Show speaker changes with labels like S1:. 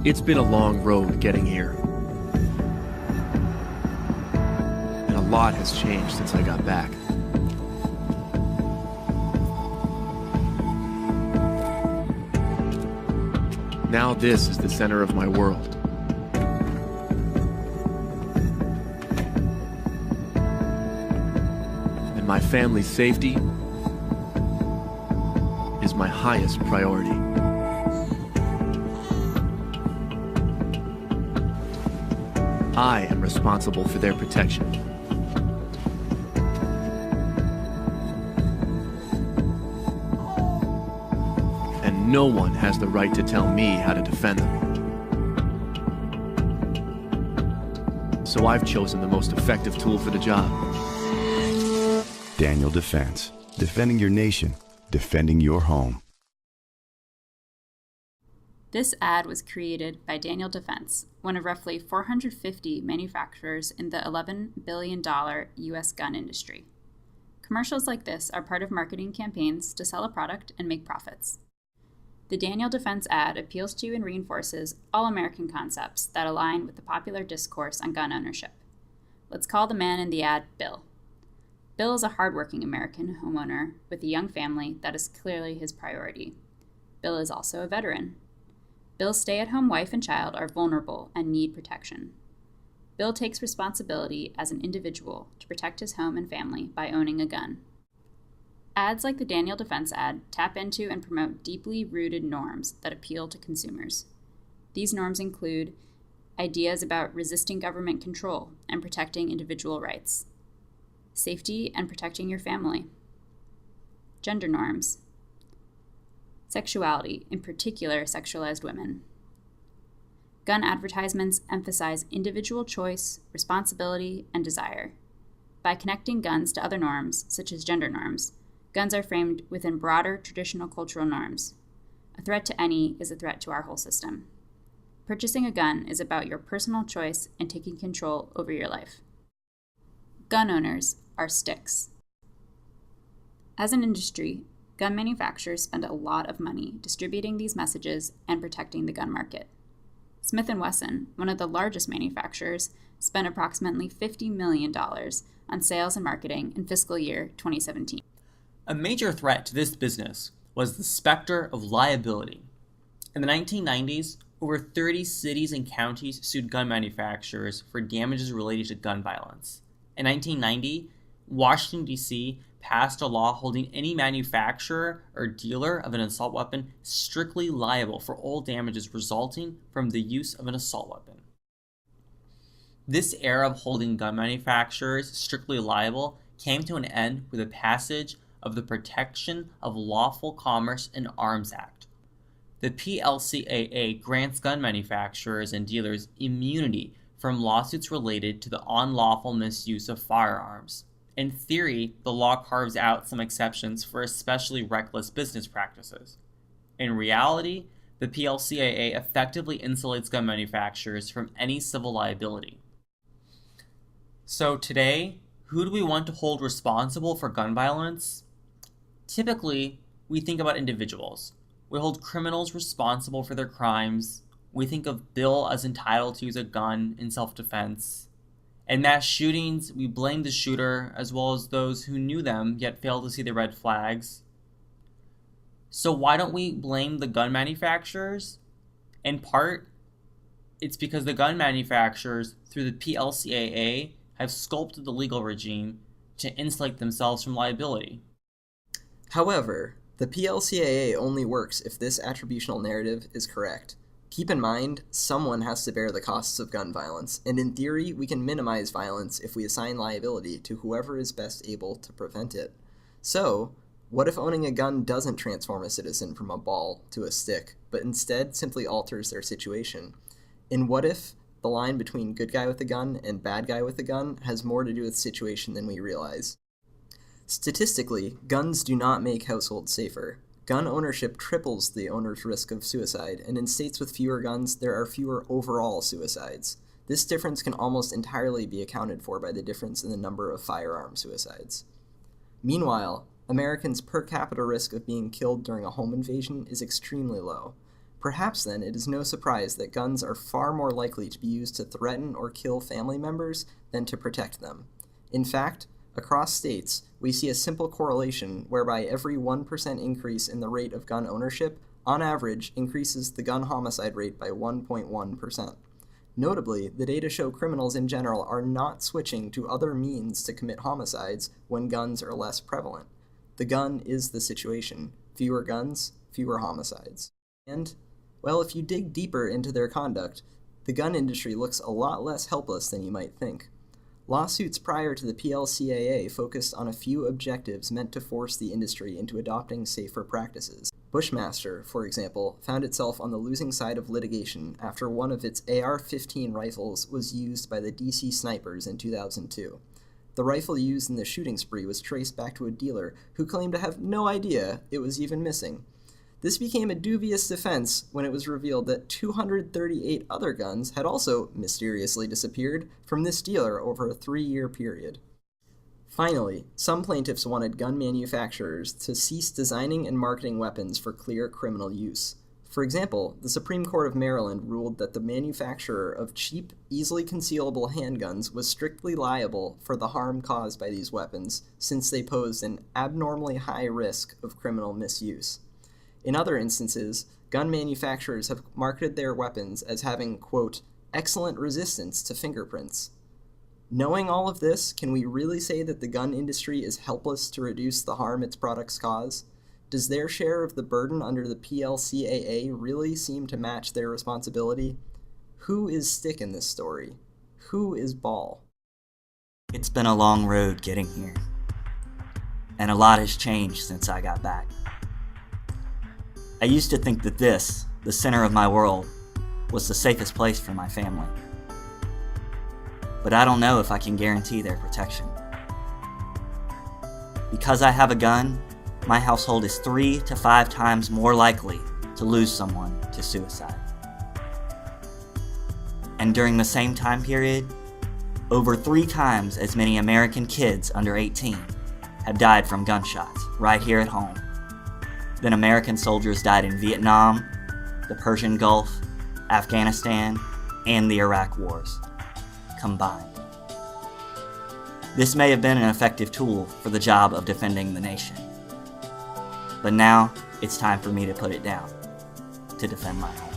S1: It's been a long road getting here. And a lot has changed since I got back. Now this is the center of my world. And my family's safety is my highest priority. I am responsible for their protection. And no one has the right to tell me how to defend them. So I've chosen the most effective tool for the job.
S2: Daniel Defense. Defending your nation. Defending your home.
S3: This ad was created by Daniel Defense, one of roughly 450 manufacturers in the $11 billion U.S. gun industry. Commercials like this are part of marketing campaigns to sell a product and make profits. The Daniel Defense ad appeals to and reinforces all American concepts that align with the popular discourse on gun ownership. Let's call the man in the ad Bill. Bill is a hardworking American homeowner with a young family that is clearly his priority. Bill is also a veteran. Bill's stay-at-home wife and child are vulnerable and need protection. Bill takes responsibility as an individual to protect his home and family by owning a gun. Ads like the Daniel Defense ad tap into and promote deeply rooted norms that appeal to consumers. These norms include ideas about resisting government control and protecting individual rights, safety and protecting your family, gender norms, sexuality, in particular sexualized women. Gun advertisements emphasize individual choice, responsibility, and desire. By connecting guns to other norms, such as gender norms, guns are framed within broader traditional cultural norms. A threat to any is a threat to our whole system. Purchasing a gun is about your personal choice and taking control over your life. Gun owners are sticks. As an industry, gun manufacturers spend a lot of money distributing these messages and protecting the gun market. Smith & Wesson, one of the largest manufacturers, spent approximately $50 million on sales and marketing in fiscal year 2017.
S4: A major threat to this business was the specter of liability. In the 1990s, over 30 cities and counties sued gun manufacturers for damages related to gun violence. In 1990, Washington, D.C. passed a law holding any manufacturer or dealer of an assault weapon strictly liable for all damages resulting from the use of an assault weapon. This era of holding gun manufacturers strictly liable came to an end with the passage of the Protection of Lawful Commerce in Arms Act. The PLCAA grants gun manufacturers and dealers immunity from lawsuits related to the unlawful misuse of firearms. In theory, the law carves out some exceptions for especially reckless business practices. In reality, the PLCAA effectively insulates gun manufacturers from any civil liability. So today, who do we want to hold responsible for gun violence? Typically, we think about individuals. We hold criminals responsible for their crimes. We think of Bill as entitled to use a gun in self-defense. In mass shootings, we blame the shooter as well as those who knew them yet failed to see the red flags. So why don't we blame the gun manufacturers? In part, it's because the gun manufacturers, through the PLCAA, have sculpted the legal regime to insulate themselves from liability.
S5: However, the PLCAA only works if this attributional narrative is correct. Keep in mind, someone has to bear the costs of gun violence, and in theory, we can minimize violence if we assign liability to whoever is best able to prevent it. So, what if owning a gun doesn't transform a citizen from a ball to a stick, but instead simply alters their situation? And what if the line between good guy with a gun and bad guy with a gun has more to do with situation than we realize? Statistically, guns do not make households safer. Gun ownership triples the owner's risk of suicide, and in states with fewer guns, there are fewer overall suicides. This difference can almost entirely be accounted for by the difference in the number of firearm suicides. Meanwhile, Americans' per capita risk of being killed during a home invasion is extremely low. Perhaps then it is no surprise that guns are far more likely to be used to threaten or kill family members than to protect them. In fact, across states, we see a simple correlation whereby every 1% increase in the rate of gun ownership, on average, increases the gun homicide rate by 1.1%. Notably, the data show criminals in general are not switching to other means to commit homicides when guns are less prevalent. The gun is the situation. Fewer guns, fewer homicides. And, well, if you dig deeper into their conduct, the gun industry looks a lot less helpless than you might think. Lawsuits prior to the PLCAA focused on a few objectives meant to force the industry into adopting safer practices. Bushmaster, for example, found itself on the losing side of litigation after one of its AR-15 rifles was used by the DC snipers in 2002. The rifle used in the shooting spree was traced back to a dealer who claimed to have no idea it was even missing. This became a dubious defense when it was revealed that 238 other guns had also mysteriously disappeared from this dealer over a 3-year period. Finally, some plaintiffs wanted gun manufacturers to cease designing and marketing weapons for clear criminal use. For example, the Supreme Court of Maryland ruled that the manufacturer of cheap, easily concealable handguns was strictly liable for the harm caused by these weapons, since they posed an abnormally high risk of criminal misuse. In other instances, gun manufacturers have marketed their weapons as having, quote, excellent resistance to fingerprints. Knowing all of this, can we really say that the gun industry is helpless to reduce the harm its products cause? Does their share of the burden under the PLCAA really seem to match their responsibility? Who is stick in this story? Who is ball?
S6: It's been a long road getting here, and a lot has changed since I got back. I used to think that this, the center of my world, was the safest place for my family. But I don't know if I can guarantee their protection. Because I have a gun, my household is 3 to 5 times more likely to lose someone to suicide. And during the same time period, over 3 times as many American kids under 18 have died from gunshots right here at home than American soldiers died in Vietnam, the Persian Gulf, Afghanistan, and the Iraq wars combined. This may have been an effective tool for the job of defending the nation. But now, it's time for me to put it down, to defend my home.